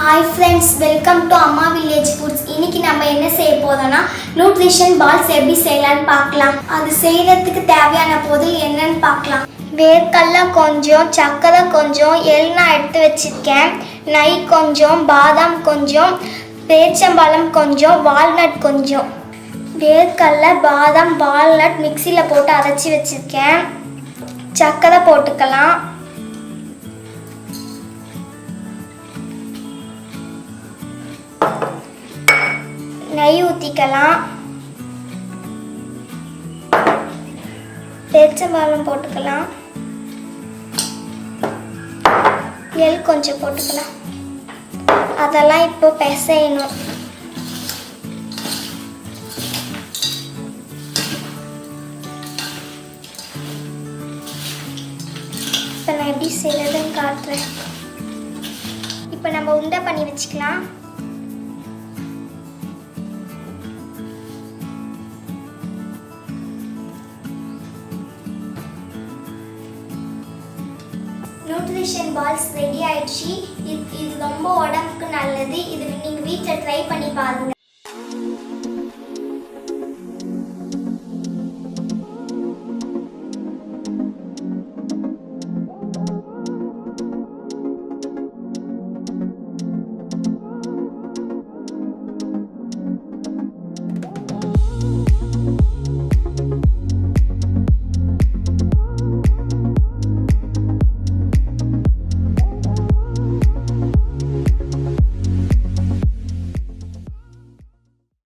Hi friends, welcome to Amma Village Foods. இன்னைக்கு நம்ம என்ன செய்ய போறோம்னா நியூட்ரிஷன் பால்ஸ் எப்படி செய்யலாம்னு பார்க்கலாம். அது செய்யறதுக்கு தேவையான பொருள் என்னன்னு பார்க்கலாம். வேர்க்கடலை கொஞ்சம், சக்கரை கொஞ்சம், எள்ளெண்ணெய் எடுத்து வச்சிருக்கேன். நெய் கொஞ்சம், பாதாம் கொஞ்சம், பேரிச்சம்பழம் கொஞ்சம், வால்நட் கொஞ்சம். வேர்க்கடலை, பாதாம், வால்நட் மிக்ஸியில் போட்டு அரைச்சி வச்சிருக்கேன். சக்கரை போட்டுக்கலாம். நெய் ஊற்றிக்கலாம். பேரிச்சம்பழம் போட்டுக்கலாம். எள் கொஞ்சம் போட்டுக்கலாம். அதெல்லாம் இப்போ பிசையணும். இப்போ நான் எப்படி செய்யறதுன்னு காட்டுறேன். இப்போ நம்ம உருண்டை பண்ணி வச்சுக்கலாம். நியூட்ரிஷன் பால்ஸ் ரெடி ஆயிடுச்சு. இது ரொம்ப உடம்புக்கு நல்லது. இது நீங்கள் வீட்டில் ட்ரை பண்ணி பாருங்கள்.